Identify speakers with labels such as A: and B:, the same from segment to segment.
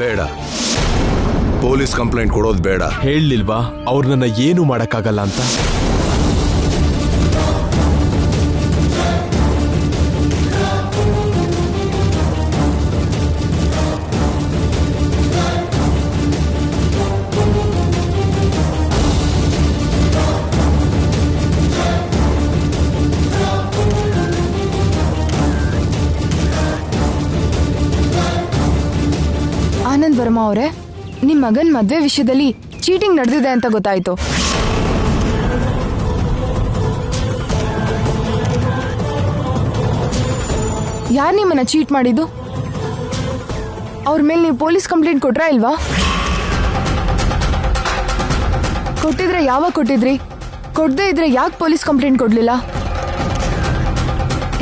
A: ಬೇಡ, police complaint ಕೊಡೋದು ಬೇಡ.
B: ಹೇಳಲಿಲ್ವಾ ಅವ್ರು ನನ್ನ ಏನು ಮಾಡಕ್ಕಾಗಲ್ಲ ಅಂತ?
C: ಆನಂದ್ ವರ್ಮಾ ಅವರೇ, ನಿಮ್ ಮಗನ್ ಮದ್ವೆ ವಿಷಯದಲ್ಲಿ ಚೀಟಿಂಗ್ ನಡೆದಿದೆ ಅಂತ ಗೊತ್ತಾಯ್ತು. ಯಾರು ನಿಮ್ಮನ್ನ ಚೀಟ್ ಮಾಡಿದ್ದು? ಅವ್ರ ಮೇಲೆ ನೀವು ಪೊಲೀಸ್ ಕಂಪ್ಲೇಂಟ್ ಕೊಟ್ರಾ ಇಲ್ವಾ? ಕೊಟ್ಟಿದ್ರೆ ಯಾವಾಗ ಕೊಟ್ಟಿದ್ರಿ? ಕೊಡದೇ ಇದ್ರೆ ಯಾಕೆ ಪೊಲೀಸ್ ಕಂಪ್ಲೇಂಟ್ ಕೊಡ್ಲಿಲ್ಲ?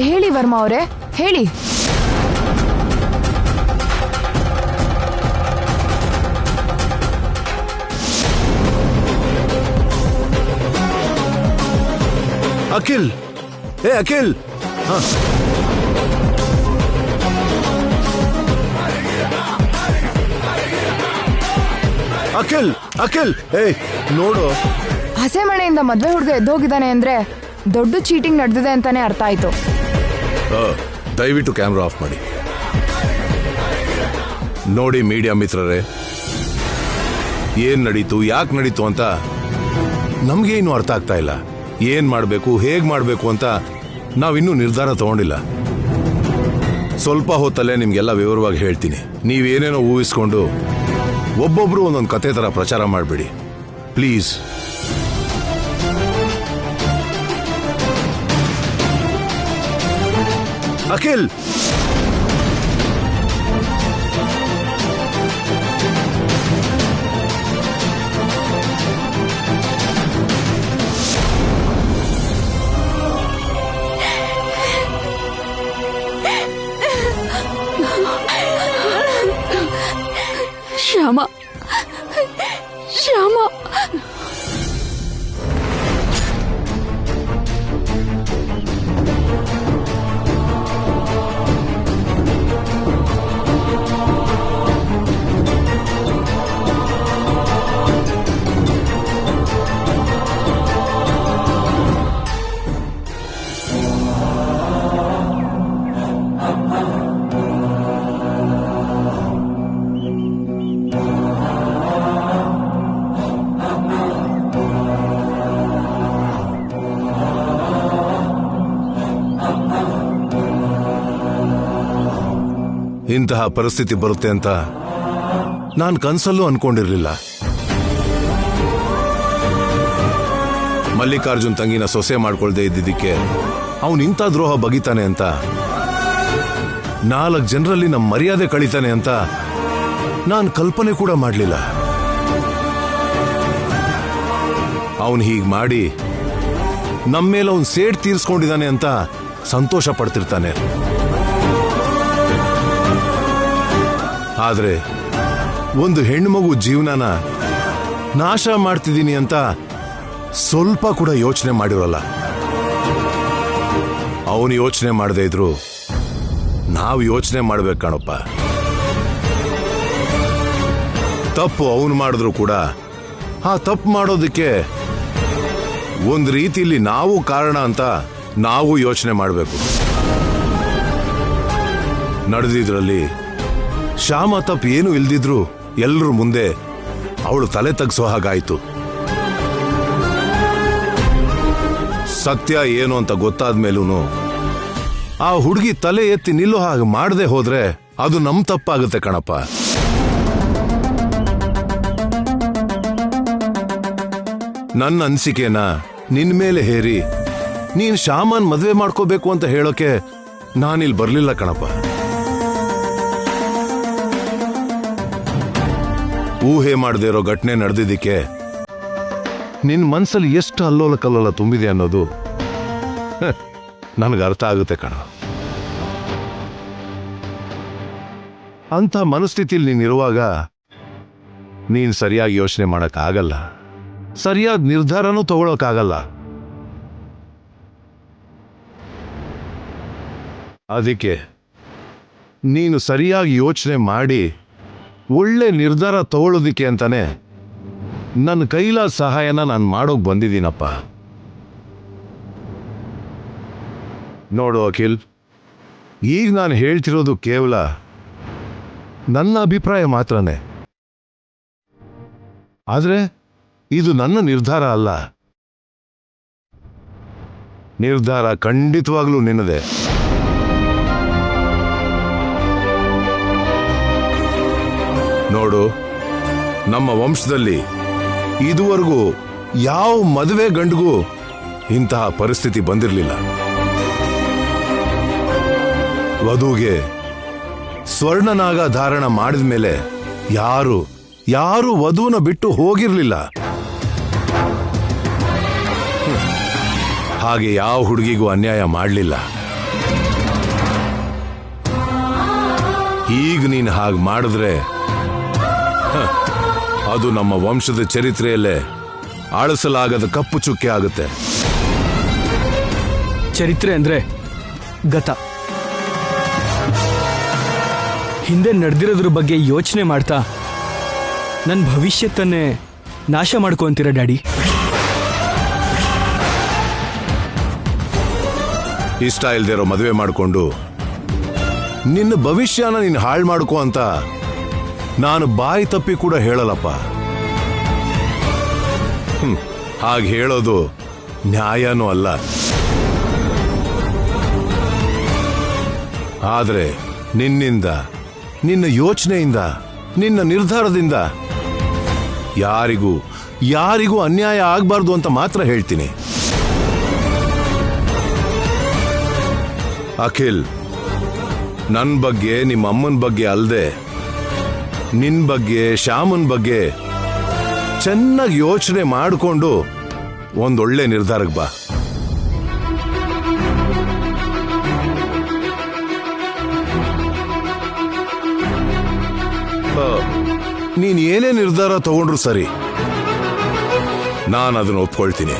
C: ಹೇಳಿ ವರ್ಮಾ ಅವರೇ, ಹೇಳಿ.
A: ಅಖಿಲ್, ಅಖಿಲ್, ಅಖಿಲ್, ಅಖಿಲ್, ನೋಡು.
C: ಹಸೆ ಮನೆಯಿಂದ ಮದ್ವೆ ಹುಡುಗ ಎದ್ದೋಗಿದ್ದಾನೆ ಅಂದ್ರೆ ದೊಡ್ಡ ಚೀಟಿಂಗ್ ನಡೆದಿದೆ ಅಂತಾನೆ ಅರ್ಥ ಆಯ್ತು.
A: ದಯವಿಟ್ಟು ಕ್ಯಾಮ್ರಾ ಆಫ್ ಮಾಡಿ. ನೋಡಿ ಮೀಡಿಯಾ ಮಿತ್ರರೇ, ಏನ್ ನಡೀತು, ಯಾಕೆ ನಡೀತು ಅಂತ ನಮ್ಗೇನು ಅರ್ಥ ಆಗ್ತಾ ಇಲ್ಲ. ಏನ್ ಮಾಡ್ಬೇಕು, ಹೇಗ್ ಮಾಡ್ಬೇಕು ಅಂತ ನಾವಿನ್ನೂ ನಿರ್ಧಾರ ತಗೊಂಡಿಲ್ಲ. ಸ್ವಲ್ಪ ಹೊತ್ತಲ್ಲೇ ನಿಮ್ಗೆಲ್ಲ ವಿವರವಾಗಿ ಹೇಳ್ತೀನಿ. ನೀವೇನೇನೋ ಊಹಿಸ್ಕೊಂಡು ಒಬ್ಬೊಬ್ರು ಒಂದೊಂದು ಕತೆ ತರ ಪ್ರಚಾರ ಮಾಡಬೇಡಿ ಪ್ಲೀಸ್. ಅಖಿಲ್,
D: ಶ್ಯಾಮ, ಶ್ಯಾಮ,
A: ಇಂತಹ ಪರಿಸ್ಥಿತಿ ಬರುತ್ತೆ ಅಂತ ನಾನು ಕನಸಲ್ಲೂ ಅನ್ಕೊಂಡಿರ್ಲಿಲ್ಲ. ಮಲ್ಲಿಕಾರ್ಜುನ್ ತಂಗಿನ ಸೊಸೆ ಮಾಡ್ಕೊಳ್ದೆ ಇದ್ದಿದ್ದಕ್ಕೆ ಅವನು ಇಂಥ ದ್ರೋಹ ಬಗಿತಾನೆ ಅಂತ, 4 ಜನರಲ್ಲಿ ನಮ್ಮ ಮರ್ಯಾದೆ ಕಳೀತಾನೆ ಅಂತ ನಾನು ಕಲ್ಪನೆ ಕೂಡ ಮಾಡಲಿಲ್ಲ. ಅವನು ಹೀಗೆ ಮಾಡಿ ನಮ್ಮ ಮೇಲೆ ಅವನು ಸೇಡ್ ತೀರಿಸ್ಕೊಂಡಿದ್ದಾನೆ ಅಂತ ಸಂತೋಷ ಪಡ್ತಿರ್ತಾನೆ. ಆದ್ರೆ ಒಂದು ಹೆಣ್ಣುಮಗು ಜೀವನನ ನಾಶ ಮಾಡ್ತಿದ್ದೀನಿ ಅಂತ ಸ್ವಲ್ಪ ಕೂಡ ಯೋಚನೆ ಮಾಡಿರಲ್ಲ. ಅವನು ಯೋಚನೆ ಮಾಡದೇ ಇದ್ರು ನಾವು ಯೋಚನೆ ಮಾಡ್ಬೇಕು ಕಣಪ್ಪ. ತಪ್ಪು ಅವನು ಮಾಡಿದ್ರು ಕೂಡ ಆ ತಪ್ಪು ಮಾಡೋದಕ್ಕೆ ಒಂದು ರೀತಿಯಲ್ಲಿ ನಾವು ಕಾರಣ ಅಂತ ನಾವು ಯೋಚನೆ ಮಾಡಬೇಕು. ನಡೆದಿದ್ರಲ್ಲಿ ಶ್ಯಾಮ ತಪ್ಪು ಏನು ಇಲ್ದಿದ್ರು ಎಲ್ಲರೂ ಮುಂದೆ ಅವಳು ತಲೆ ತಗ್ಸೋ ಹಾಗಾಯ್ತು. ಸತ್ಯ ಏನು ಅಂತ ಗೊತ್ತಾದ ಮೇಲೂ ಆ ಹುಡುಗಿ ತಲೆ ಎತ್ತಿ ನಿಲ್ಲೋ ಹಾಗೆ ಮಾಡದೆ ಹೋದ್ರೆ ಅದು ನಮ್ ತಪ್ಪಾಗುತ್ತೆ ಕಣಪ್ಪ. ನನ್ನ ಅನಿಸಿಕೆನ ನಿನ್ ಮೇಲೆ ಹೇರಿ ನೀನ್ ಶ್ಯಾಮನ್ ಮದ್ವೆ ಮಾಡ್ಕೋಬೇಕು ಅಂತ ಹೇಳೋಕೆ ನಾನಿಲ್ಲಿ ಬರ್ಲಿಲ್ಲ ಕಣಪ್ಪ. ಊಹೆ ಮಾಡದೇ ಇರೋ ಘಟನೆ ನಡೆದಿದ್ದಕ್ಕೆ ನಿನ್ ಮನ್ಸಲ್ಲಿ ಎಷ್ಟು ಅಲ್ಲೋಲ ಕಲ್ಲೋಲ ತುಂಬಿದೆ ಅನ್ನೋದು ನನಗೆ ಅರ್ಥ ಆಗುತ್ತೆ ಕಣ. ಅಂತ ಮನಸ್ಥಿತಿಲಿ ನೀನಿರುವಾಗ ನೀನ್ ಸರಿಯಾಗಿ ಯೋಚನೆ ಮಾಡಕ್ಕಾಗಲ್ಲ, ಸರಿಯಾದ ನಿರ್ಧಾರನೂ ತಗೊಳಕ್ಕಾಗಲ್ಲ. ಅದಕ್ಕೆ ನೀನು ಸರಿಯಾಗಿ ಯೋಚನೆ ಮಾಡಿ ಒಳ್ಳೆ ನಿರ್ಧಾರ ತಗೊಳ್ಳೋದಿಕ್ಕೆ ಅಂತಾನೆ ನನ್ನ ಕೈಲಾದ ಸಹಾಯನ ನಾನು ಮಾಡೋಕ್ ಬಂದಿದ್ದೀನಪ್ಪ. ನೋಡು ಅಖಿಲ್, ಈಗ ನಾನು ಹೇಳ್ತಿರೋದು ಕೇವಲ ನನ್ನ ಅಭಿಪ್ರಾಯ ಮಾತ್ರನೇ. ಆದರೆ ಇದು ನನ್ನ ನಿರ್ಧಾರ ಅಲ್ಲ. ನಿರ್ಧಾರ ಖಂಡಿತವಾಗ್ಲೂ ನಿನ್ನದೇ. ನೋಡು, ನಮ್ಮ ವಂಶದಲ್ಲಿ ಇದುವರೆಗೂ ಯಾವ ಮದುವೆ ಗಂಡಿಗೂ ಇಂತಹ ಪರಿಸ್ಥಿತಿ ಬಂದಿರಲಿಲ್ಲ. ವಧುಗೆ ಸ್ವರ್ಣನಾಗ ಧಾರಣ ಮಾಡಿದ ಮೇಲೆ ಯಾರು ವಧುವನ್ನ ಬಿಟ್ಟು ಹೋಗಿರ್ಲಿಲ್ಲ. ಹಾಗೆ ಯಾವ ಹುಡುಗಿಗೂ ಅನ್ಯಾಯ ಮಾಡಲಿಲ್ಲ. ಈಗ ನೀನು ಹಾಗೆ ಮಾಡಿದ್ರೆ ಅದು ನಮ್ಮ ವಂಶದ ಚರಿತ್ರೆಯಲ್ಲೇ ಆಳಿಸಲಾಗದ ಕಪ್ಪು ಚುಕ್ಕೆ ಆಗುತ್ತೆ.
E: ಚರಿತ್ರೆ ಅಂದ್ರೆ ಗತ. ಹಿಂದೆ ನಡೆದಿರೋದ್ರ ಬಗ್ಗೆ ಯೋಚನೆ ಮಾಡ್ತಾ ನನ್ನ ಭವಿಷ್ಯತ್ತನ್ನೇ ನಾಶ ಮಾಡ್ಕೊಂತೀರ ಡ್ಯಾಡಿ.
A: ಇಷ್ಟ ಇಲ್ದಿರೋ ಮದುವೆ ಮಾಡಿಕೊಂಡು ನಿನ್ನ ಭವಿಷ್ಯನ ನೀನು ಹಾಳು ಮಾಡ್ಕೋ ಅಂತ ನಾನು ಬಾಯಿ ತಪ್ಪಿ ಕೂಡ ಹೇಳಲ್ಲಪ್ಪ. ಹಾಗೆ ಹೇಳೋದು ನ್ಯಾಯನೂ ಅಲ್ಲ. ಆದರೆ ನಿನ್ನಿಂದ, ನಿನ್ನ ಯೋಚನೆಯಿಂದ, ನಿನ್ನ ನಿರ್ಧಾರದಿಂದ ಯಾರಿಗೂ ಅನ್ಯಾಯ ಆಗಬಾರ್ದು ಅಂತ ಮಾತ್ರ ಹೇಳ್ತೀನಿ. ಅಖಿಲ್, ನನ್ನ ಬಗ್ಗೆ, ನಿಮ್ಮ ಅಮ್ಮನ ಬಗ್ಗೆ ಅಲ್ಲದೆ ನಿನ್ ಬಗ್ಗೆ, ಶ್ಯಾಮನ್ ಬಗ್ಗೆ ಚೆನ್ನಾಗಿ ಯೋಚನೆ ಮಾಡಿಕೊಂಡು ಒಂದೊಳ್ಳೆ ನಿರ್ಧಾರಕ್ಕೆ ಬಾ. ನೀನ್ ಏನೇ ನಿರ್ಧಾರ ತಗೊಂಡ್ರು ಸರಿ, ನಾನು ಅದನ್ನು ಒಪ್ಕೊಳ್ತೀನಿ.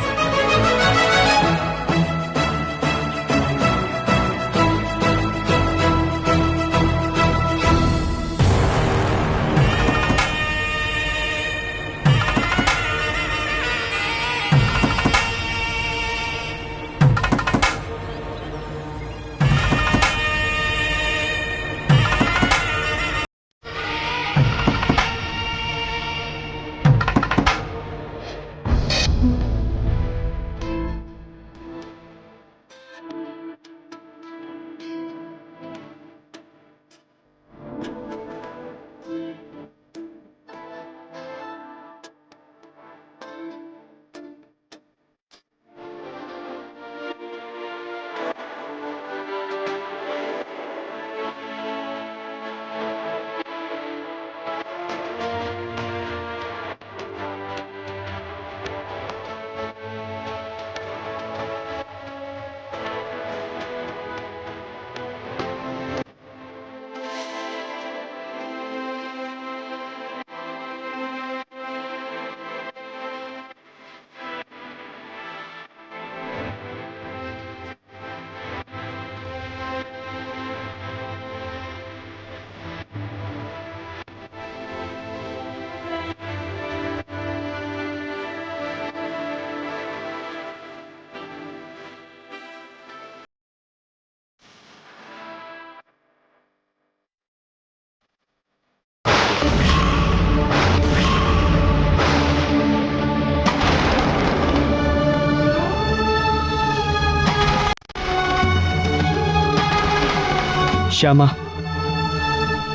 E: ಶ್ಯಾಮ,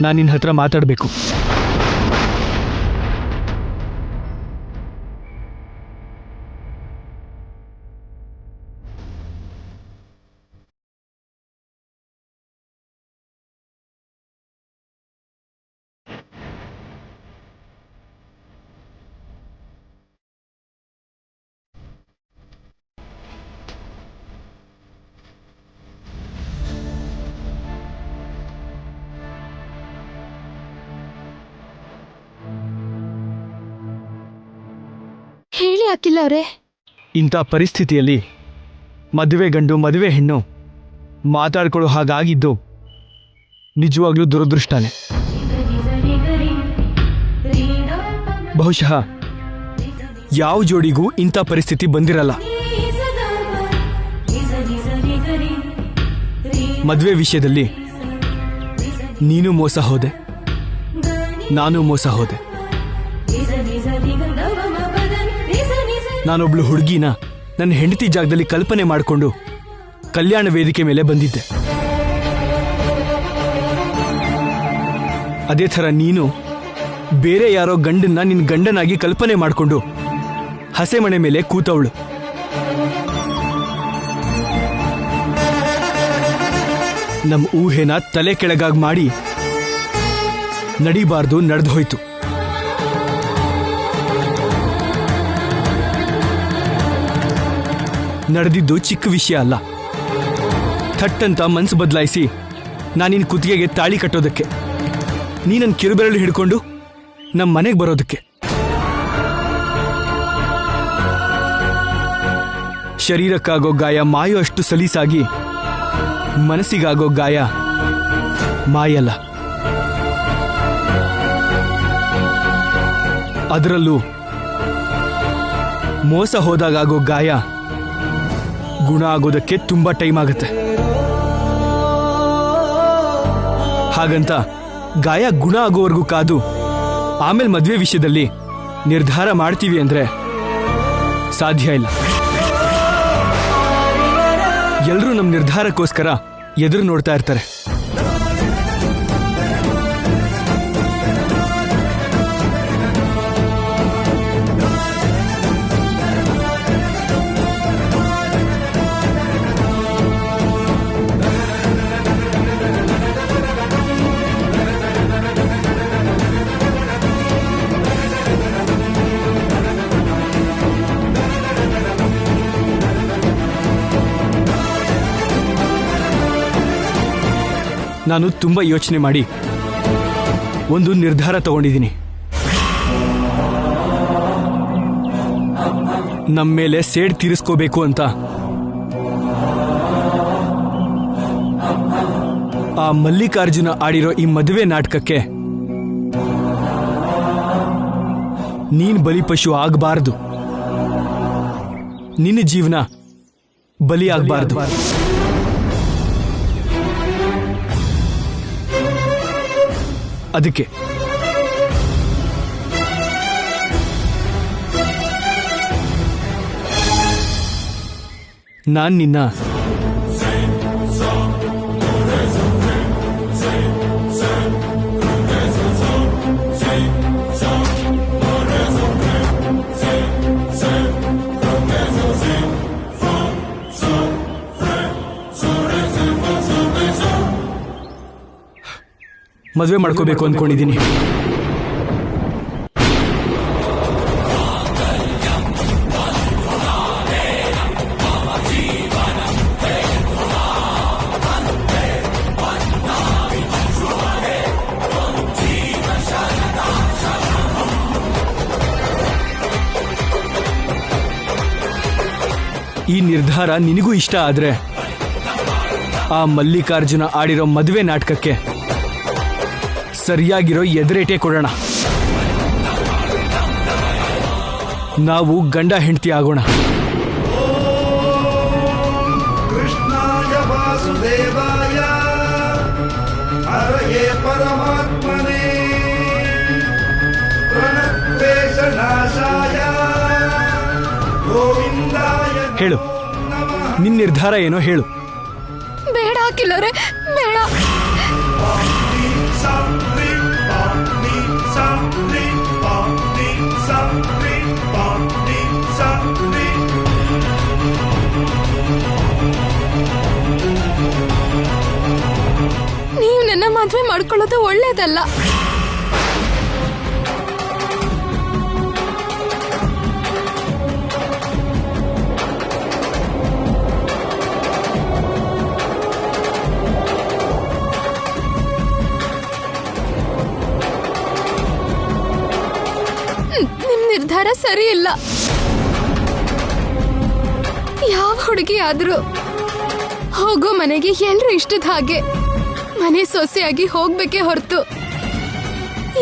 E: ನಾನು ನಿನ್ನ ಹತ್ರ ಮಾತಾಡಬೇಕು.
D: ಹೇಳಿ ಅಖಿಲ್ ಅವರೇ.
E: ಇಂಥ ಪರಿಸ್ಥಿತಿಯಲ್ಲಿ ಮದುವೆ ಗಂಡು ಮದುವೆ ಹೆಣ್ಣು ಮಾತಾಡ್ಕೊಳ್ಳೋ ಹಾಗಾಗಿದ್ದು ನಿಜವಾಗ್ಲೂ ದುರದೃಷ್ಟನೇ. ಬಹುಶಃ ಯಾವ ಜೋಡಿಗೂ ಇಂಥ ಪರಿಸ್ಥಿತಿ ಬಂದಿರಲ್ಲ. ಮದುವೆ ವಿಷಯದಲ್ಲಿ ನೀನು ಮೋಸ ಹೋದೆ, ನಾನು ಮೋಸ ಹೋದೆ. ನಾನೊಬ್ಳು ಹುಡುಗಿನ ನನ್ನ ಹೆಂಡತಿ ಜಾಗದಲ್ಲಿ ಕಲ್ಪನೆ ಮಾಡಿಕೊಂಡು ಕಲ್ಯಾಣ ವೇದಿಕೆ ಮೇಲೆ ಬಂದಿದ್ದೆ. ಅದೇ ಥರ ನೀನು ಬೇರೆ ಯಾರೋ ಗಂಡನ್ನ ನಿನ್ನ ಗಂಡನಾಗಿ ಕಲ್ಪನೆ ಮಾಡಿಕೊಂಡು ಹಸೆಮಣೆ ಮೇಲೆ ಕೂತವಳು. ನಮ್ಮ ಊಹೆನ ತಲೆ ಕೆಳಗಾಗಿ ಮಾಡಿ ನಡಿಬಾರ್ದು ನಡೆದು ಹೋಯ್ತು. ನಡೆದಿದ್ದು ಚಿಕ್ಕ ವಿಷಯ ಅಲ್ಲ. ಥಟ್ಟಂತ ಮನ್ಸು ಬದಲಾಯಿಸಿ ನಾನಿನ್ ಕುತ್ತಿಗೆಗೆ ತಾಳಿ ಕಟ್ಟೋದಕ್ಕೆ, ನೀ ನನ್ನ ಕಿರುಬೆರಳು ಹಿಡ್ಕೊಂಡು ನಮ್ಮ ಮನೆಗೆ ಬರೋದಕ್ಕೆ. ಶರೀರಕ್ಕಾಗೋ ಗಾಯ ಮಾಯೋ ಅಷ್ಟು ಸಲೀಸಾಗಿ ಮನಸ್ಸಿಗಾಗೋ ಗಾಯ ಮಾಯಲ್ಲ. ಅದರಲ್ಲೂ ಮೋಸ ಹೋದಾಗೋ ಗಾಯ ಗುಣ ಆಗೋದಕ್ಕೆ ತುಂಬಾ ಟೈಮ್ ಆಗುತ್ತೆ. ಹಾಗಂತ ಗಾಯ ಗುಣ ಆಗೋವರೆಗೂ ಕಾದು ಆಮೇಲೆ ಮದುವೆ ವಿಷಯದಲ್ಲಿ ನಿರ್ಧಾರ ಮಾಡ್ತೀವಿ ಅಂದ್ರೆ ಸಾಧ್ಯ ಇಲ್ಲ. ಎಲ್ಲರೂ ನಮ್ಮ ನಿರ್ಧಾರಕ್ಕೋಸ್ಕರ ಎದುರು ನೋಡ್ತಾ ಇರ್ತಾರೆ. ನಾನು ತುಂಬಾ ಯೋಚನೆ ಮಾಡಿ ಒಂದು ನಿರ್ಧಾರ ತಗೊಂಡಿದ್ದೀನಿ. ನಮ್ಮ ಮೇಲೆ ಸೇಡ್ ತೀರಿಸ್ಕೋಬೇಕು ಅಂತ ಆ ಮಲ್ಲಿಕಾರ್ಜುನ ಆಡಿರೋ ಈ ಮದುವೆ ನಾಟಕಕ್ಕೆ ನೀನ್ ಬಲಿಪಶು ಆಗಬಾರ್ದು. ನಿನ್ನ ಜೀವನ ಬಲಿ ಆಗಬಾರ್ದು. ಅದಕ್ಕೆ ನಾನು ನಿನ್ನ ಮದುವೆ ಮಾಡ್ಕೋಬೇಕು ಅಂದ್ಕೊಂಡಿದ್ದೀನಿ. ಈ ನಿರ್ಧಾರ ನಿನಗೂ ಇಷ್ಟ ಆದ್ರೆ ಆ ಮಲ್ಲಿಕಾರ್ಜುನ ಆಡಿರೋ ಮದುವೆ ನಾಟಕಕ್ಕೆ ಸರಿಯಾಗಿರೋ ಎದುರೇಟೆ ಕೊಡೋಣ. ನಾವು ಗಂಡ ಹೆಂಡತಿ ಆಗೋಣ.
F: ಕೃಷ್ಣಾಯ ವಾಸುದೇವಾಯ ಹರಯೇ ಪರಮಾತ್ಮನೇ ಪ್ರಣತ್ವೇಷನಾಶಾಯ ಗೋವಿಂದಾಯ.
E: ಹೇಳು, ನಿನ್ನ ನಿರ್ಧಾರ ಏನೋ ಹೇಳು.
D: ಬೇಡ ಕಿಲ್ಲರೆ, ಬೇಡ. ನೀವು ನನ್ನ ಮದುವೆ ಮಾಡ್ಕೊಳ್ಳೋದು ಒಳ್ಳೇದಲ್ಲ. ನಿಮ್ ನಿರ್ಧಾರ ಸರಿ ಇಲ್ಲ. ಯಾವ ಹುಡುಗಿ ಆದ್ರೂ ಹೋಗೋ ಮನೆಗೆ ಎಲ್ರು ಇಷ್ಟದ ಹಾಗೆ ಮನೆ ಸೊಸೆಯಾಗಿ ಹೋಗ್ಬೇಕೇ ಹೊರತು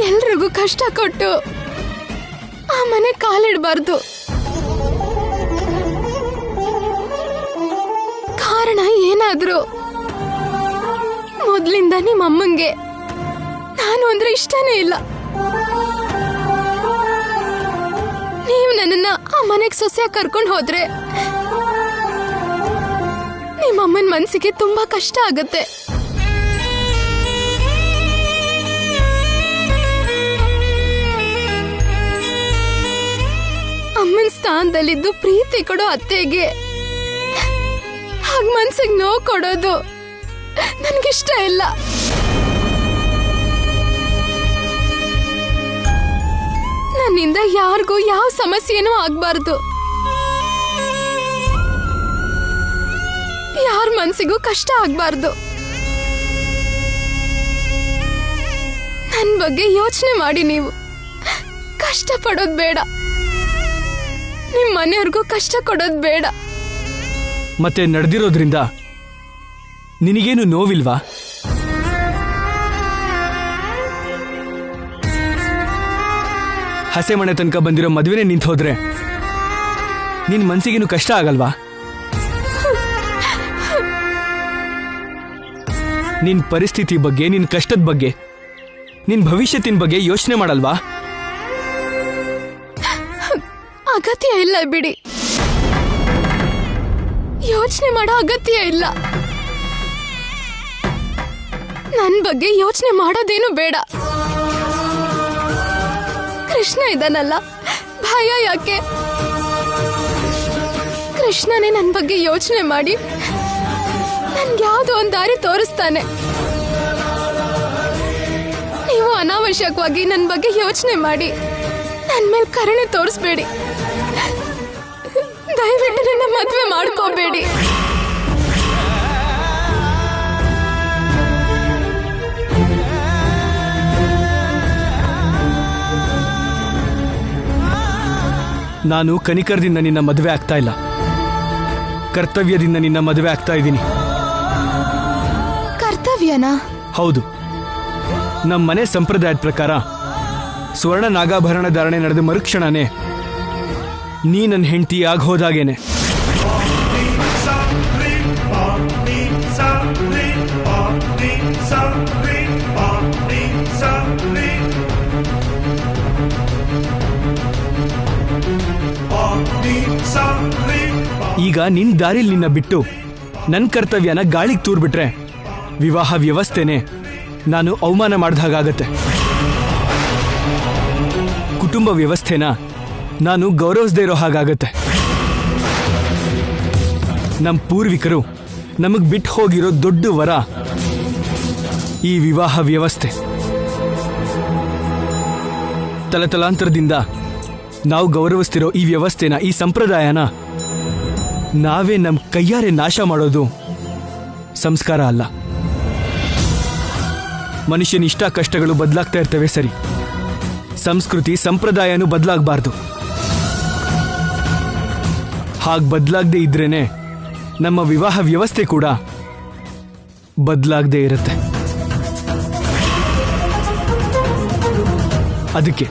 D: ಎಲ್ರಿಗೂ ಕಷ್ಟ ಕೊಟ್ಟು ಆ ಮನೆ ಕಾಲಿಡಬಾರ್ದು. ಕಾರಣ ಏನಾದ್ರು ಮೊದ್ಲಿಂದ ನಿಮ್ಮ ಅಮ್ಮಂಗೆ ನಾನು ಅಂದ್ರೆ ಇಷ್ಟನೇ ಇಲ್ಲ. ನೀವು ನನ್ನನ್ನ ಆ ಮನೆಗೆ ಸೊಸೆಯಾಗಿ ಕರ್ಕೊಂಡು ಹೋದ್ರೆ ನಿಮ್ಮ ಅಮ್ಮನ ಮನಸ್ಸಿಗೆ ತುಂಬಾ ಕಷ್ಟ ಆಗತ್ತೆ. ಅಮ್ಮನ ಸ್ಥಾನದಲ್ಲಿದ್ದು ಪ್ರೀತಿ ಕೊಡೋ ಅತ್ತೆಗೆ ಹಾಗೆ ಮನ್ಸಿಗೆ ನೋವು ಕೊಡೋದು ನನ್ಗಿಷ್ಟ ಇಲ್ಲ. ನನ್ನಿಂದ ಯಾರಿಗೂ ಯಾವ ಸಮಸ್ಯೆನೂ ಆಗ್ಬಾರ್ದು, ಯಾರ ಮನ್ಸಿಗೂ ಕಷ್ಟ ಆಗ್ಬಾರ್ದು. ನನ್ ಬಗ್ಗೆ ಯೋಚನೆ ಮಾಡಿ, ನೀವು ಕಷ್ಟ ಪಡೋದ್ ಬೇಡ, ನಿಮ್ ಮನೆಯವ್ರಿಗೂ ಕಷ್ಟ ಕೊಡೋದ್ ಬೇಡ.
E: ಮತ್ತೆ ನಡೆದಿರೋದ್ರಿಂದ ನಿನಗೇನು ನೋವಿಲ್ವಾ? ಹಸೆ ಮನೆ ತನಕ ಬಂದಿರೋ ಮದುವೆನೇ ನಿಂತು ಹೋದ್ರೆ ನಿನ್ ಮನ್ಸಿಗೇನು ಕಷ್ಟ ಆಗಲ್ವಾ? ನಿನ್ ಪರಿಸ್ಥಿತಿ ಬಗ್ಗೆ, ನಿನ್ ಕಷ್ಟದ ಬಗ್ಗೆ, ನಿನ್ ಭವಿಷ್ಯತ್ತಿನ ಬಗ್ಗೆ ಯೋಚನೆ ಮಾಡಲ್ವಾ?
D: ಅಗತ್ಯ ಇಲ್ಲ ಬಿಡಿ, ಯೋಚನೆ ಮಾಡೋ ಅಗತ್ಯ ಇಲ್ಲ. ನನ್ ಬಗ್ಗೆ ಯೋಚನೆ ಮಾಡೋದೇನು ಬೇಡ. ಕೃಷ್ಣ ಇದಾನಲ್ಲ, ಭಯ ಯಾಕೆ? ಕೃಷ್ಣನೇ ನನ್ ಬಗ್ಗೆ ಯೋಚನೆ ಮಾಡಿ ನನ್ಗೆ ಯಾವ್ದೋ ಒಂದ್ ದಾರಿ ತೋರಿಸ್ತಾನೆ. ನೀವು ಅನಾವಶ್ಯಕವಾಗಿ ನನ್ ಬಗ್ಗೆ ಯೋಚನೆ ಮಾಡಿ ನನ್ ಮೇಲೆ ಕರುಣೆ ತೋರಿಸ್ಬೇಡಿ. ದಯವಿಟ್ಟು ನನ್ನ ಮದ್ವೆ ಮಾಡ್ಕೋಬೇಡಿ.
E: ನಾನು ಕನಿಕರದಿಂದ ನಿನ್ನ ಮದುವೆ ಆಗ್ತಾ ಇಲ್ಲ, ಕರ್ತವ್ಯದಿಂದ ನಿನ್ನ ಮದುವೆ ಆಗ್ತಾ ಇದ್ದೀನಿ.
D: ಕರ್ತವ್ಯನಾ?
E: ಹೌದು. ನಮ್ಮ ಮನೆ ಸಂಪ್ರದಾಯದ ಪ್ರಕಾರ ಸ್ವರ್ಣ ನಾಗಾಭರಣ ಧಾರಣೆ ನಡೆದ ಮರುಕ್ಷಣನೇ ನೀ ನನ್ನ ಹೆಂಡತಿ ಆಗ ಹೋದಾಗೇನೆ. ಈಗ ನಿನ್ ದಾರಿಲಿ ನಿನ್ನ ಬಿಟ್ಟು ನನ್ನ ಕರ್ತವ್ಯನ ಗಾಳಿಗೆ ತೂರ್ಬಿಟ್ರೆ ವಿವಾಹ ವ್ಯವಸ್ಥೆನೆ ನಾನು ಅವಮಾನ ಮಾಡಿದ ಹಾಗಾಗತ್ತೆ. ಕುಟುಂಬ ವ್ಯವಸ್ಥೆನ ನಾನು ಗೌರವಿಸದೇ ಇರೋ ಹಾಗಾಗತ್ತೆ. ನಮ್ಮ ಪೂರ್ವಿಕರು ನಮಗ್ ಬಿಟ್ಟು ಹೋಗಿರೋ ದೊಡ್ಡ ವರ ಈ ವಿವಾಹ ವ್ಯವಸ್ಥೆ. ತಲತಲಾಂತರದಿಂದ ನಾವು ಗೌರವಿಸ್ತಿರೋ ಈ ವ್ಯವಸ್ಥೆನ, ಈ ಸಂಪ್ರದಾಯನ ನಾವೇ ನಮ್ಮ ಕೈಯಾರೆ ನಾಶ ಮಾಡೋದು ಸಂಸ್ಕಾರ ಅಲ್ಲ. ಮನುಷ್ಯನ ಇಷ್ಟ ಕಷ್ಟಗಳು ಬದಲಾಗ್ತಾ ಇರ್ತವೆ ಸರಿ, ಸಂಸ್ಕೃತಿ ಸಂಪ್ರದಾಯನೂ ಬದಲಾಗಬಾರ್ದು. ಹಾಗೆ ಬದಲಾಗದೆ ಇದ್ರೇನೆ ನಮ್ಮ ವಿವಾಹ ವ್ಯವಸ್ಥೆ ಕೂಡ ಬದಲಾಗದೆ ಇರುತ್ತೆ. ಅದಕ್ಕೆ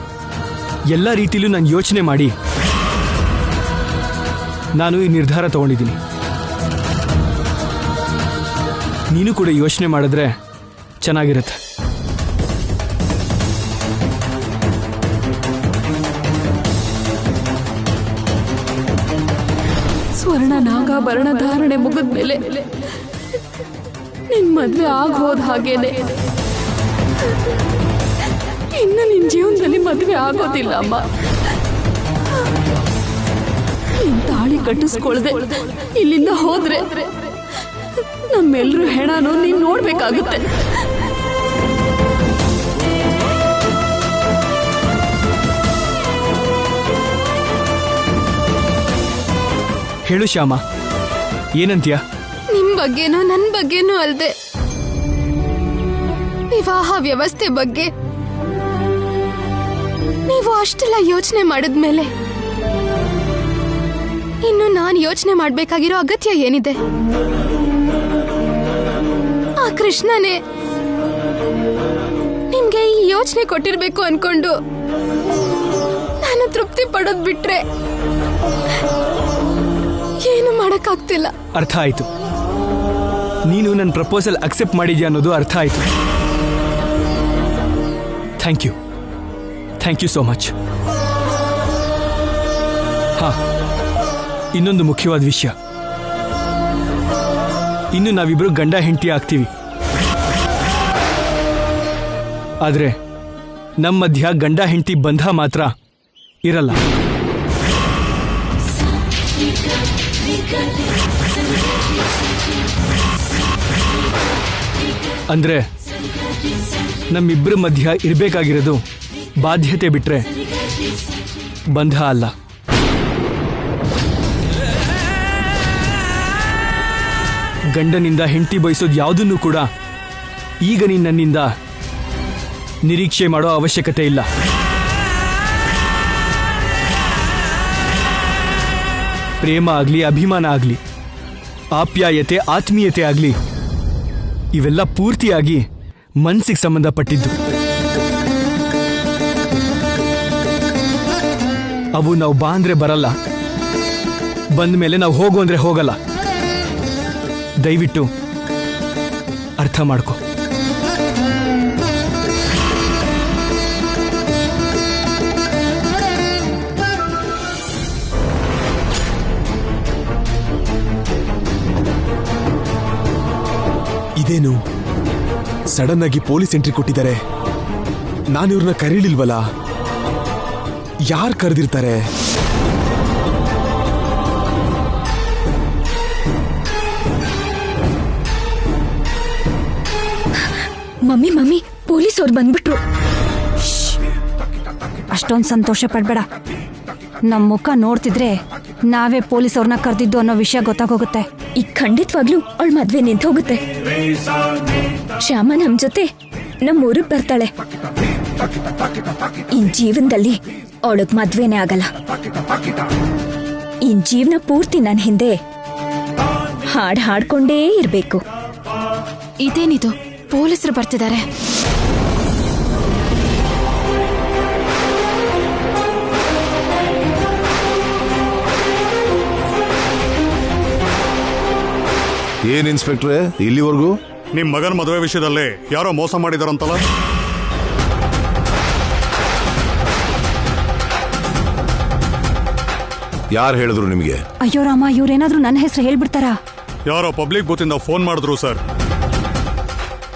E: ಎಲ್ಲ ರೀತಿಲೂ ನಾನು ಯೋಚನೆ ಮಾಡಿ ನಾನು ಈ ನಿರ್ಧಾರ ತಗೊಂಡಿದ್ದೀನಿ. ನೀನು ಕೂಡ ಯೋಚನೆ ಮಾಡಿದ್ರೆ ಚೆನ್ನಾಗಿರುತ್ತೆ.
G: ಸ್ವರ್ಣ ನಾಗಾಭರಣ ಧಾರಣೆ ಮುಗಿದ್ಮೇಲೆ ನಿನ್ ಮದ್ವೆ ಆಗೋದ್ ಹಾಗೇನೆ. ಇನ್ನು ನಿನ್ ಜೀವನದಲ್ಲಿ ಮದ್ವೆ ಆಗೋದಿಲ್ಲ ಅಮ್ಮ. ನೀನ್ ತಾಳಿ ಕಟ್ಟಿಸ್ಕೊಳ್ದೆ ಇಲ್ಲಿಂದ ಹೋದ್ರೆ ನಮ್ಮೆಲ್ರೂ ಹೆಣನು ನೀನ್ ನೋಡ್ಬೇಕಾಗುತ್ತೆ.
E: ಹೇಳು ಶ್ಯಾಮ, ಏನಂತೀಯ?
D: ನಿಮ್ ಬಗ್ಗೆನೂ ನನ್ ಬಗ್ಗೆನೂ ಅಲ್ದೆ ವಿವಾಹ ವ್ಯವಸ್ಥೆ ಬಗ್ಗೆ ನೀವು ಅಷ್ಟೆಲ್ಲ ಯೋಚನೆ ಮಾಡಿದ್ಮೇಲೆ ಇನ್ನು ನಾನು ಯೋಚನೆ ಮಾಡ್ಬೇಕಾಗಿರೋ ಅಗತ್ಯ ಏನಿದೆ? ಆ ಕೃಷ್ಣನೇ ನಿಮ್ಗೆ ಈ ಯೋಚನೆ ಕೊಟ್ಟಿರ್ಬೇಕು ಅನ್ಕೊಂಡು ನಾನು ತೃಪ್ತಿ ಪಡೋದ್ ಬಿಟ್ರೆ ಏನು ಮಾಡಕ್ಕಾಗ್ತಿಲ್ಲ.
E: ಅರ್ಥ ಆಯ್ತು. ನೀನು ನನ್ನ ಪ್ರಪೋಸಲ್ ಅಕ್ಸೆಪ್ಟ್ ಮಾಡಿದ್ಯಾ ಅನ್ನೋದು ಅರ್ಥ ಆಯ್ತು. Thank you so much. ಹಾ, ಇನ್ನೊಂದು ಮುಖ್ಯವಾದ ವಿಷಯ. ಇನ್ನು ನಾವಿಬ್ರು ಗಂಡ ಹೆಂಡತಿ ಆಗ್ತೀವಿ. ಆದ್ರೆ ನಮ್ಮ ಮಧ್ಯ ಗಂಡ ಹೆಂಡತಿ ಬಂಧ ಮಾತ್ರ ಇರಲ್ಲ. ಅಂದ್ರೆ ನಮ್ಮಿಬ್ಬರ ಮಧ್ಯ ಇರಬೇಕಾಗಿರೋದು ಬಾಧ್ಯತೆ ಬಿಟ್ರೆ ಬಂಧ ಅಲ್ಲ. ಗಂಡನಿಂದ ಹೆಂಡತಿ ಬಯಸೋದು ಯಾವುದನ್ನು ಕೂಡ ಈಗ ನೀನು ನನ್ನಿಂದ ನಿರೀಕ್ಷೆ ಮಾಡೋ ಅವಶ್ಯಕತೆ ಇಲ್ಲ. ಪ್ರೇಮ ಆಗಲಿ, ಅಭಿಮಾನ ಆಗಲಿ, ಆಪ್ಯಾಯತೆ, ಆತ್ಮೀಯತೆ ಆಗಲಿ, ಇವೆಲ್ಲ ಪೂರ್ತಿಯಾಗಿ ಮನಸ್ಸಿಗೆ ಸಂಬಂಧಪಟ್ಟಿದ್ದು. ಅವು ನಾವು ಬಾ ಅಂದ್ರೆ ಬರಲ್ಲ, ಬಂದ ಮೇಲೆ ನಾವು ಹೋಗು ಅಂದ್ರೆ ಹೋಗಲ್ಲ. ದಯವಿಟ್ಟು ಅರ್ಥ ಮಾಡ್ಕೊ.
B: ಇದೇನು ಸಡನ್ ಆಗಿ ಪೊಲೀಸ್ ಎಂಟ್ರಿ ಕೊಟ್ಟಿದ್ದಾರೆ? ನಾನು ಇವ್ರನ್ನ ಕರೀಲಿಲ್ವಲ್ಲ? ಯಾರು ಕರೆದಿರ್ತಾರೆ?
G: ಮಮ್ಮಿ ಪೊಲೀಸ್ ಅವ್ರು ಬಂದ್ಬಿಟ್ರು.
H: ಅಷ್ಟೊಂದು ಸಂತೋಷ ಪಡ್ಬೇಡ. ನಮ್ಮ ಮುಖ ನೋಡ್ತಿದ್ರೆ ನಾವೇ ಪೊಲೀಸ್ ಅವ್ರನ್ನ ಕರೆದಿದ್ದು ಅನ್ನೋ ವಿಷಯ ಗೊತ್ತಾಗೋಗುತ್ತೆ.
G: ಈಗ ಖಂಡಿತವಾಗ್ಲೂ ಅವಳ ಮದ್ವೆ ನಿಂತು ಹೋಗುತ್ತೆ. ಶ್ಯಾಮ ನಮ್ ಜೊತೆ ನಮ್ಮ ಊರಿಗೆ ಬರ್ತಾಳೆ. ಇನ್ ಜೀವನದಲ್ಲಿ ಅವಳಗ್ ಮದ್ವೆನೇ ಆಗಲ್ಲ. ಇನ್ ಜೀವನ ಪೂರ್ತಿ ನನ್ನ ಹಿಂದೆ ಹಾಡ್ಕೊಂಡೇ ಇರ್ಬೇಕು.
D: ಇದೇನಿದು, ಪೊಲೀಸರು ಬರ್ತಿದ್ದಾರೆ.
A: ಏನ್ ಇನ್ಸ್ಪೆಕ್ಟ್ರೆ ಇಲ್ಲಿವರೆಗೂ?
I: ನಿಮ್ ಮಗನ ಮದುವೆ ವಿಷಯದಲ್ಲಿ ಯಾರೋ ಮೋಸ ಮಾಡಿದಾರಂತಲ್ಲ?
A: ಯಾರು ಹೇಳಿದ್ರು ನಿಮಗೆ?
H: ಅಯ್ಯೋ ರಾಮ, ಇವ್ರೇನಾದ್ರೂ ನನ್ನ ಹೆಸರು ಹೇಳ್ಬಿಡ್ತಾರಾ?
I: ಯಾರೋ ಪಬ್ಲಿಕ್ ಬೂತ್ ಇಂದ ಫೋನ್ ಮಾಡಿದ್ರು ಸರ್.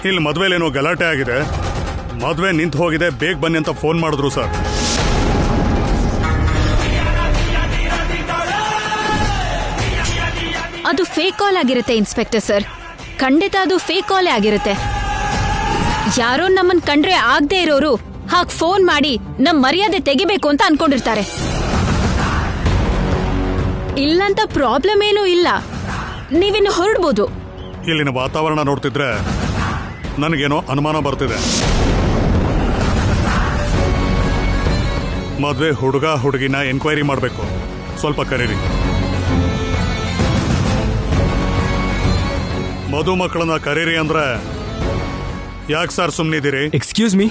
I: ಇಲ್ಲಿ ಮದ್ವೆಲೇನೋ ಗಲಾಟೆ ಆಗಿದೆ, ಮದ್ವೆ ನಿಂತು ಹೋಗಿದೆ, ಬೇಗ ಬನ್ನಿ ಅಂತ ಫೋನ್ ಮಾಡಿದ್ರು ಸರ್.
J: ಅದು ಫೇಕ್ ಕಾಲ್ ಆಗಿರುತ್ತೆ ಇನ್ಸ್ಪೆಕ್ಟರ್ ಸರ್. ಖಂಡಿತ ಅದು ಫೇಕ್ ಕಾಲೇ ಆಗಿರುತ್ತೆ. ಯಾರೋ ನಮ್ಮನ್ ಕಂಡ್ರೆ ಆಗದೆ ಇರೋರು ಹಾಗೆ ಫೋನ್ ಮಾಡಿ ನಮ್ ಮರ್ಯಾದೆ ತೆಗಿಬೇಕು ಅಂತ ಅನ್ಕೊಂಡಿರ್ತಾರೆ. ಇಲ್ಲಂತ ಪ್ರಾಬ್ಲಮ್ ಏನೂ ಇಲ್ಲ, ನೀವಿನ್ನು ಹೊರಡ್ಬೋದು.
I: ಇಲ್ಲಿನ ವಾತಾವರಣ ನೋಡ್ತಿದ್ರೆ ನನಗೇನೋ ಅನುಮಾನ ಬರ್ತಿದೆ. ಮದ್ವೆ ಹುಡುಗ ಹುಡುಗಿನ ಎನ್ಕ್ವೈರಿ ಮಾಡಬೇಕು. ಸ್ವಲ್ಪ ಕರೀರಿ. ಮಧುಮಕ್ಕಳನ್ನ ಕರೀರಿ ಅಂದ್ರೆ ಯಾಕೆ ಸರ್ ಸುಮ್ಮನಿದ್ದೀರಿ?
E: Excuse me.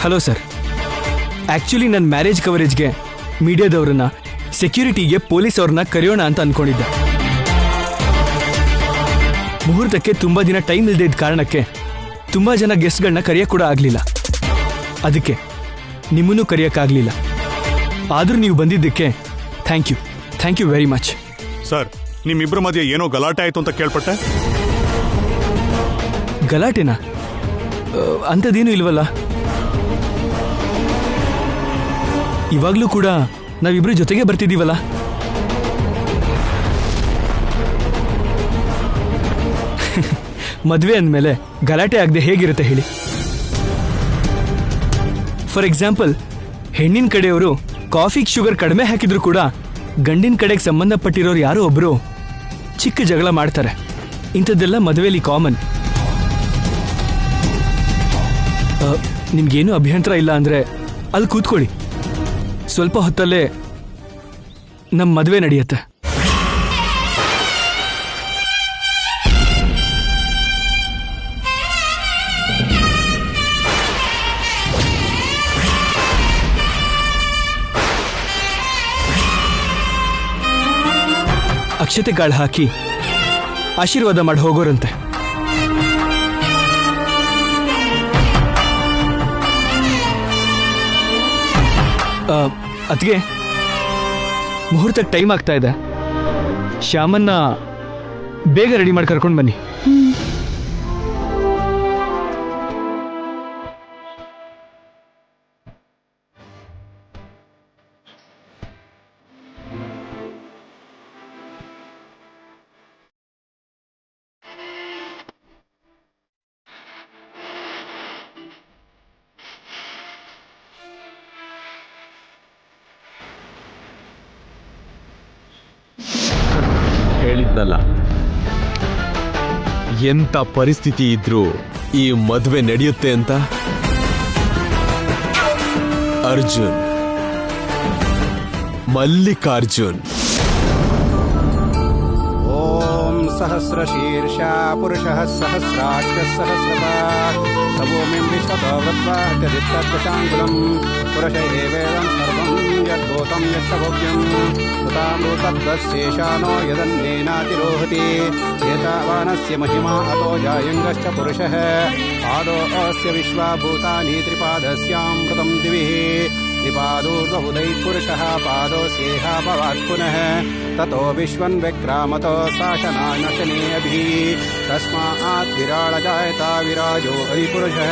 E: Hello sir, actually ನನ್ನ ಮ್ಯಾರೇಜ್ ಕವರೇಜ್ಗೆ ಮೀಡಿಯಾದವ್ರನ್ನ, ಸೆಕ್ಯೂರಿಟಿಗೆ ಪೊಲೀಸ್ ಅವ್ರನ್ನ ಕರೆಯೋಣ ಅಂತ ಅನ್ಕೊಂಡಿದ್ದೆ. ಮುಹೂರ್ತಕ್ಕೆ ತುಂಬಾ ದಿನ ಟೈಮ್ ಇಲ್ಲದೆ ಇದ್ದ ಕಾರಣಕ್ಕೆ ತುಂಬಾ ಜನ ಗೆಸ್ಟ್ಗಳನ್ನ ಕರೆಯಕ್ಕೆ ಕೂಡ ಆಗಲಿಲ್ಲ. ಅದಕ್ಕೆ ನಿಮ್ಮನ್ನು ಕರೆಯೋಕ್ಕಾಗಲಿಲ್ಲ. ಆದರೂ ನೀವು ಬಂದಿದ್ದಕ್ಕೆ thank you very much.
I: Sir, ನಿಮ್ಮಿಬ್ಬರ ಮಧ್ಯೆ ಏನೋ ಗಲಾಟೆ ಆಯ್ತು ಅಂತ ಕೇಳ್ಪಟ್ಟೆ.
E: ಗಲಾಟೆನಾ? ಅಂಥದ್ದೇನೂ ಇಲ್ವಲ್ಲ. ಇವಾಗಲೂ ಕೂಡ ನಾವಿಬ್ರು ಜೊತೆಗೆ ಬರ್ತಿದ್ದೀವಲ್ಲ. ಮದುವೆ ಅಂದಮೇಲೆ ಗಲಾಟೆ ಆಗದೆ ಹೇಗಿರುತ್ತೆ ಹೇಳಿ? ಫಾರ್ ಎಕ್ಸಾಂಪಲ್, ಹೆಣ್ಣಿನ ಕಡೆಯವರು ಕಾಫಿಗೆ ಶುಗರ್ ಕಡಿಮೆ ಹಾಕಿದ್ರು ಕೂಡ ಗಂಡಿನ ಕಡೆಗೆ ಸಂಬಂಧಪಟ್ಟಿರೋರು ಯಾರೋ ಒಬ್ಬರು ಚಿಕ್ಕ ಜಗಳ ಮಾಡ್ತಾರೆ. ಇಂಥದ್ದೆಲ್ಲ ಮದುವೆಯಲ್ಲಿ ಕಾಮನ್. ನಿಮ್ಗೇನು ಅಭ್ಯಂತರ ಇಲ್ಲ ಅಂದರೆ ಅಲ್ಲಿ ಕೂತ್ಕೊಳ್ಳಿ. ಸ್ವಲ್ಪ ಹೊತ್ತಲ್ಲೇ ನಮ್ಮ ಮದುವೆ ನಡೆಯುತ್ತೆ. ಅಕ್ಷತೆ ಕಾಳು ಹಾಕಿ ಆಶೀರ್ವಾದ ಮಾಡಿ ಹೋಗೋರಂತೆ. ಅದಕ್ಕೆ ಮುಹೂರ್ತಕ್ಕೆ ಟೈಮ್ ಆಗ್ತಾ ಇದೆ. ಶ್ಯಾಮನ್ನ ಬೇಗ ರೆಡಿ ಮಾಡಿ ಕರ್ಕೊಂಡು ಬನ್ನಿ.
B: ಹೇಳಿದ್ನಲ್ಲ, ಎಂತ ಪರಿಸ್ಥಿತಿ ಇದ್ರೂ ಈ ಮದುವೆ ನಡೆಯುತ್ತೆ ಅಂತ. ಅರ್ಜುನ್, ಮಲ್ಲಿಕಾರ್ಜುನ್.
K: ಓಂ ಸಹಸ್ರಶೀರ್ಷ ಪುರುಷಃ ಸಹಸ್ರಾಕ್ಷ ಸಹಸ್ರಪಾತ್ ಸಭೂಮಿಂ ವಿಶ್ವತೋ ವೃತ್ವಾ ತ್ಯದಿತ್ತತ್ವಶಾಂಗುಲಂ ಪುರುಷ ಏವೇದಂ ಸರ್ವಂ ಯದ್ಭೂತಂ ಯತ್ತಭವ್ಯಂ ತಥಾಮೃತದ್ವಶೇಷಾನೋ ಯದನ್ನೇನಾತಿರೋಹತಿ ಏತಾವಾನಸ್ಯ ಮಹಿಮಾ ಅತೋ ಜಾಯಂಗಶ್ಚ ಪುರುಷಃ ಪಾದೋ ಅಸ್ಯ ವಿಶ್ವಭೂತಾನಿ ತ್ರಿಪಾದಸ್ಯಾಮೃತಂ ದಿವಿಃ ತ್ರಿಪಾದೂರ್ಧ್ವಬುಧೈಃ ಪುರುಷಃ ಪಾದೋಸ್ಯೇಹ ಭವಾತ್ ಪುನಃ ತತೋ ವಿಶ್ವನ್ ವ್ಯಕ್ರಾಮತೋ ಶಾಸನಾನಶನೇಭಿಃ ತಸ್ಮಾತ್ ವಿರಾಳ ಜಾಯತ ವಿರಾಜೋ ಅಧಿಪುರುಷಃ.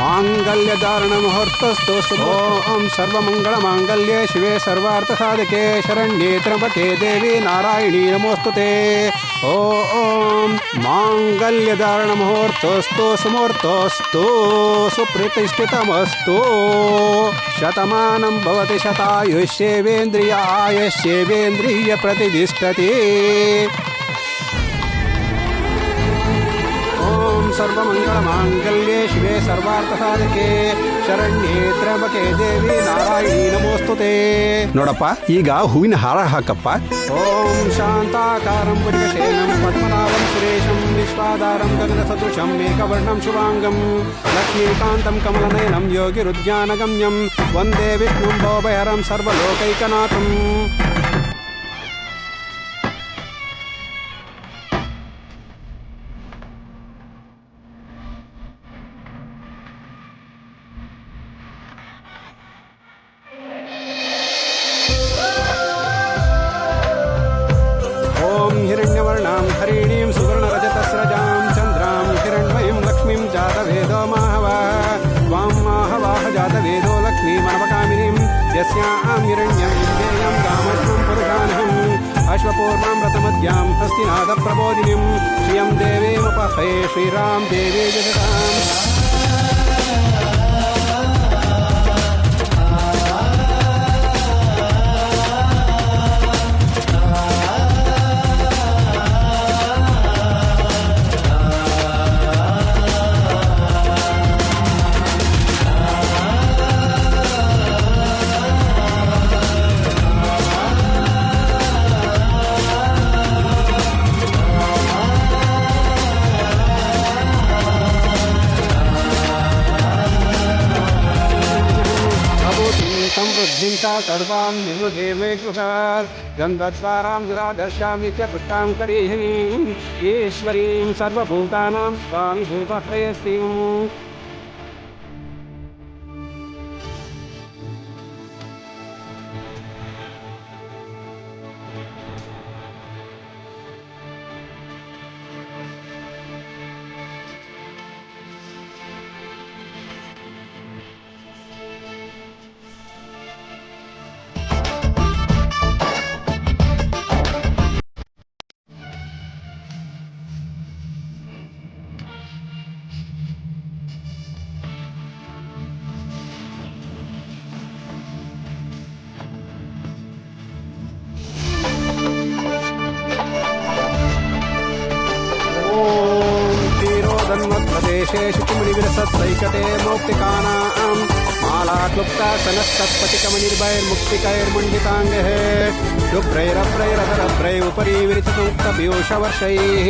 K: मांगल्यधारणमुहूर्तस्तु शुभोऽहं सर्वमंगलमांगल्ये शिवे सर्वार्थसाधके शरण्ये त्र्यंबके देवी नारायणी नमोस्तुते. ओम मांगल्यधारणमुहूर्तस्तु सुमुहूर्तस्तु सुप्रतिष्ठितमस्तु. शतमानं भवति शतायुष्येवेन्द्रिय प्रतिष्ठति. सर्वमंगलमांगल्ये शिवे सर्वार्थसाधके ಶರಣ್ಯೇ ತ್ರ್ಯಂಬಕೆ ದೇವಿ ನಾರಾಯಣಿ ನಮೋಸ್ತುತೆ. ನೋಡಪ್ಪ, ಈಗ ಹೂವಿನ ಹಾರ ಹಾಕಪ್ಪ. ಓಂ ಶಾಂತಾಕಾರಂ ಪುರಿಕಶೇನಂ ಪದ್ಮನಾಭಂ ಸುರೇಶಂ ವಿಶ್ವಾಧಾರಂ ಗಗನಸದೃಶಂ ಏಕವರ್ಣಂ ಶುಭಾಂಗಂ ಲಕ್ಷ್ಮೀಕಾಂತಂ ಕಮಲನಯನಂ ಯೋಗಿರುದ್ಯಾನಗಮ್ಯಂ ವಂದೇ ವಿಷ್ಣುಂ ಭವಭಯಹರಂ ಸರ್ವಲೋಕೈಕನಾಥಂ. हिरण्यवर्णां हरिणीं सुवर्णरजतस्रजां चन्द्रां हिरण्मयीं लक्ष्मीं जातवेदो माहवाः त्वां माहवाह जातवेदो लक्ष्मीमनवकामिनीं यस्यां हिरण्यं विद्येयं कामश्वं पुरुषानहम् अश्वपूर्णामृतमद्यां हस्तिनादप्रबोधिनीं श्रियं देवीमुपहये श्रीरां देवी जगताम् समृद्धिं च सर्वां निर्वृते मे कृतात् गन्धद्वारां दुरादर्शामि च पुष्टां करीहिणीं ईश्वरीं सर्वभूतानां स्वामी भूतत्रयस्तीं प्रदेशे शुचिमुनिविरसत्सैकते मौक्तिकानां मालाक्लुप्तासनस्तत्पतिकमनिर्भैर्मुक्तिकैर्मण्डिताङ्गैः शुभ्रैरभ्रैरधरभ्रै उपरि विरचितोक्तपीयूषवर्षैः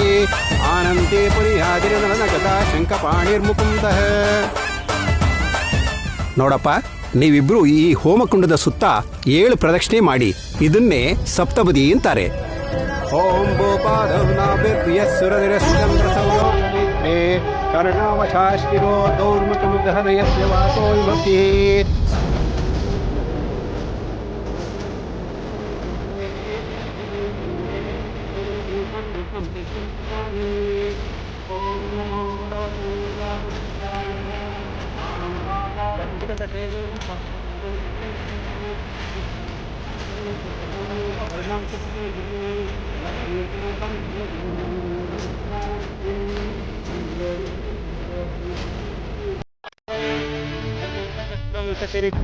K: आनन्दी पुरिहादिरनगता ಶಂಖಪಾಣಿರ್ಮುಕುಂದಃ. ನೋಡಪ್ಪ, ನೀವಿಬ್ರು ಈ ಹೋಮಕುಂಡದ ಸುತ್ತ 7 ಪ್ರದಕ್ಷಿಣೆ ಮಾಡಿ. ಇದನ್ನೇ ಸಪ್ತಪದಿ ಅಂತಾರೆ. ಓಂ ಭೂಪಾದೌನಾಭಿರ್ಯಸ್ಸುರದಿರಶ್ಚಂದ್ರಸೌಲೋಕಮಿತ್ರೇ ಕರ್ಣಾವಶಾಶ್ಚಿರೋ ದೌರ್ಮುಖಮುದಹದಯಸ್ಯ ವಾಸೋ ವಿಭಕ್ತಿಃ.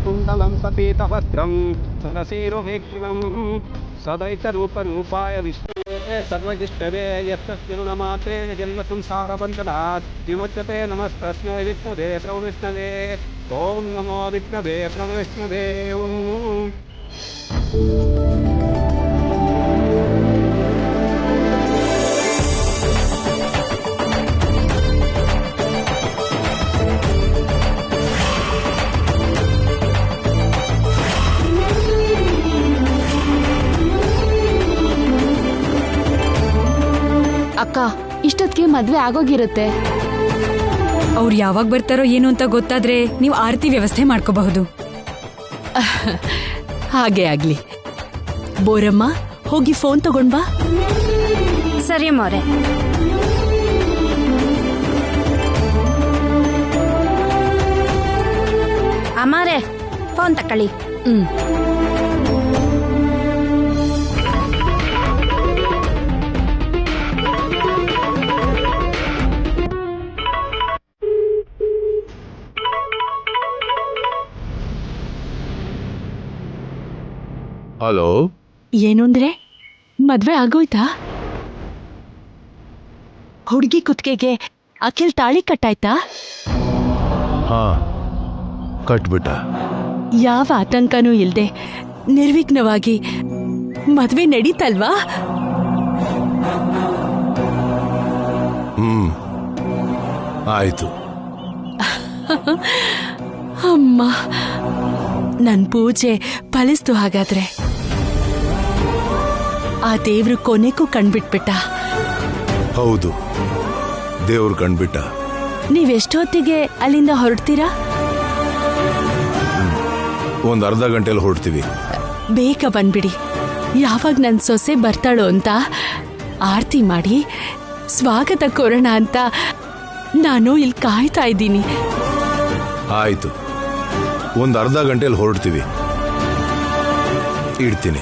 K: कुण्डलं सपीतवस्त्रं सदशिरोमेक्षिवं सदैतरूपरूपाय विष्णुवे सर्वजिष्टवे यस्तस्तिरुणमात्रे जन्मसंसारबन्धनात् विमुच्यते नमस्तस्मै विष्णुवे प्रविष्णवे. ॐ नमो विष्णवे प्रविष्णवे.
C: ಅಕ್ಕ, ಇಷ್ಟೊತ್ತಿಗೆ ಮದ್ವೆ ಆಗೋಗಿರುತ್ತೆ.
H: ಅವ್ರು ಯಾವಾಗ ಬರ್ತಾರೋ ಏನು ಅಂತ ಗೊತ್ತಾದ್ರೆ ನೀವು ಆರತಿ ವ್ಯವಸ್ಥೆ ಮಾಡ್ಕೋಬಹುದು.
L: ಹಾಗೆ ಆಗ್ಲಿ. ಬೋರಮ್ಮ, ಹೋಗಿ ಫೋನ್ ತಗೊಂಡ್ ಬಾ.
H: ಸರಿ ಮೋರೆ. ಅಮ್ಮಾರೆ, ಫೋನ್ ತಕೊಳ್ಳಿ.
A: ಹಲೋ.
L: ಏನು ಅಂದ್ರೆ ಮದ್ವೆ ಆಗೋಯ್ತಾ? ಹುಡುಗಿ ಕುತ್ತಿಗೆಗೆ ಅಖಿಲ್ ತಾಳಿ ಕಟ್ಟಾಯ್ತಾ?
A: ಹಾ, ಕಟ್ಬಿಟ್ಟ.
L: ಯಾವ ಆತಂಕನೂ ಇಲ್ದೆ ನಿರ್ವಿಘ್ನವಾಗಿ ಮದ್ವೆ ನಡೀತಲ್ವಾ?
A: ಆಯ್ತು.
L: ಅಮ್ಮ, ನನ್ ಪೂಜೆ ಫಲಿಸ್ತು. ಹಾಗಾದ್ರೆ ಆ ದೇವ್ರು ಕೊನೆಗೂ ಕಣ್ಬಿಟ್ಬಿಟ್ಟ.
A: ಹೌದು, ದೇವ್ರು ಕಣ್ಬಿಟ್ಟ.
L: ನೀವೆಷ್ಟೊತ್ತಿಗೆ ಅಲ್ಲಿಂದ ಹೊರಡ್ತೀರಾ?
A: ಒಂದು ಅರ್ಧ ಗಂಟೆಯಲ್ಲಿ ಹೊರಡ್ತೀವಿ.
L: ಬೇಗ ಬಂದ್ಬಿಡಿ. ಯಾವಾಗ ನನ್ನ ಸೊಸೆ ಬರ್ತಾಳೋ ಅಂತ ಆರತಿ ಮಾಡಿ ಸ್ವಾಗತ ಕೋರೋಣ ಅಂತ ನಾನು ಇಲ್ಲಿ ಕಾಯ್ತಾ ಇದ್ದೀನಿ.
A: ಆಯ್ತು, ಒಂದು ಅರ್ಧ ಗಂಟೆಯಲ್ಲಿ ಹೊರಡ್ತೀವಿ. ಇಡ್ತೀನಿ.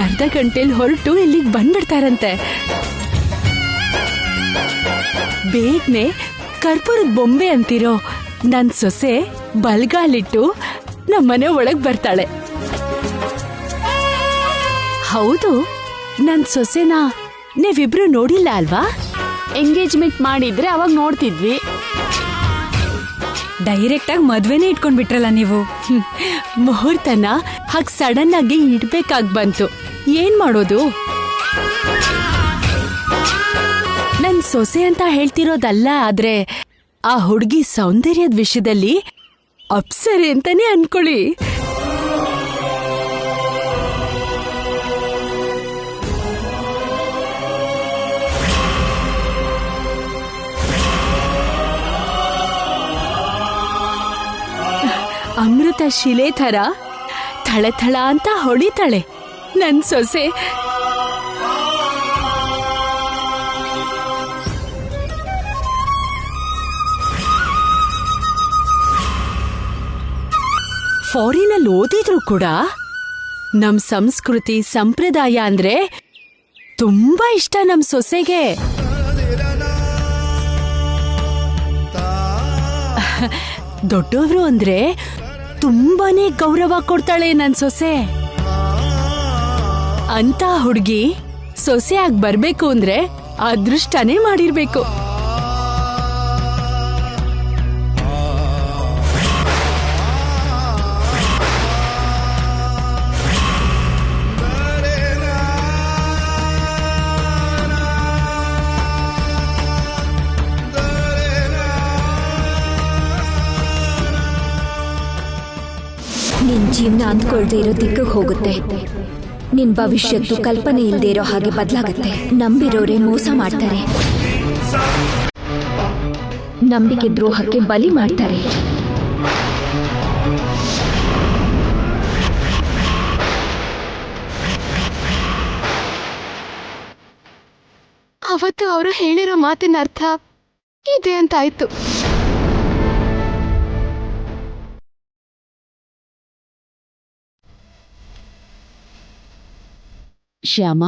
L: ಅರ್ಧ ಗಂಟೆಲಿ ಹೊರಟು ಇಲ್ಲಿಗೆ ಬಂದ್ಬಿಡ್ತಾರಂತೆ. ಬೇಗನೆ ಕರ್ಪೂರದ ಬೊಂಬೆ ಅಂತಿರೋ ನನ್ ಸೊಸೆ ಬಲ್ಗಾಲಿಟ್ಟು ನಮ್ಮನೆ ಒಳಗ್ ಬರ್ತಾಳೆ. ಹೌದು, ನನ್ ಸೊಸೆನಾ ನೀವಿಬ್ರು ನೋಡಿಲ್ಲ ಅಲ್ವಾ?
D: ಎಂಗೇಜ್ಮೆಂಟ್ ಮಾಡಿದ್ರೆ ಅವಾಗ ನೋಡ್ತಿದ್ವಿ.
H: ಡೈರೆಕ್ಟ್ ಆಗಿ ಮದ್ವೆನೇ ಇಟ್ಕೊಂಡ್ಬಿಟ್ರಲ್ಲ ನೀವು.
L: ಮುಹೂರ್ತನ ಹಾಗೆ ಸಡನ್ ಆಗಿ ಇಡ್ಬೇಕಾಗ್ ಬಂತು. ಏನ್ ಮಾಡೋದು? ನನ್ ಸೊಸೆ ಅಂತ ಹೇಳ್ತಿರೋದಲ್ಲ, ಆದ್ರೆ ಆ ಹುಡುಗಿ ಸೌಂದರ್ಯದ ವಿಷಯದಲ್ಲಿ ಅಪ್ಸರೆ ಅಂತಾನೆ ಅನ್ಕೊಳ್ಳಿ. ಅಮೃತ ಶಿಲೆ ಥರ ಥಳ ಅಂತ ಹೊಡಿತಾಳೆ ನನ್ ಸೊಸೆ. ಫಾರಿನಲ್ಲಿ ಓದಿದ್ರು ಕೂಡ ನಮ್ ಸಂಸ್ಕೃತಿ ಸಂಪ್ರದಾಯ ಅಂದ್ರೆ ತುಂಬಾ ಇಷ್ಟ ನಮ್ ಸೊಸೆಗೆ. ದೊಡ್ಡವರು ಅಂದ್ರೆ ತುಂಬಾನೇ ಗೌರವ ಕೊಡ್ತಾಳೆ ನನ್ ಸೊಸೆ. ಅಂತ ಹುಡುಗಿ ಸೊಸೆ ಆಗಿ ಬರ್ಬೇಕು ಅಂದ್ರೆ ಅದೃಷ್ಟನೇ ಮಾಡಿರ್ಬೇಕು.
G: ನಿನ್ ಜೀವನ ಅಂದ್ಕೊಳ್ದೇ ಇರೋ ದಿಕ್ಕಿಗೆ ಹೋಗುತ್ತೆ. ನಿನ್ ಭವಿಷ್ಯತ್ತು ಕಲ್ಪನೆ ಇಲ್ಲದೆ ಇರೋ ಹಾಗೆ ಬದಲಾಗುತ್ತೆ. ನಂಬಿರೋರೆ ಮೋಸ ಮಾಡ್ತಾರೆ, ನಂಬಿಕೆ ದ್ರೋಹಕ್ಕೆ ಬಲಿ ಮಾಡ್ತಾರೆ.
D: ಅವತ್ತು ಅವರು ಹೇಳಿರೋ ಮಾತಿನ ಅರ್ಥ ಇದೆ ಅಂತ ಆಯ್ತು.
L: ಶ್ಯಾಮ,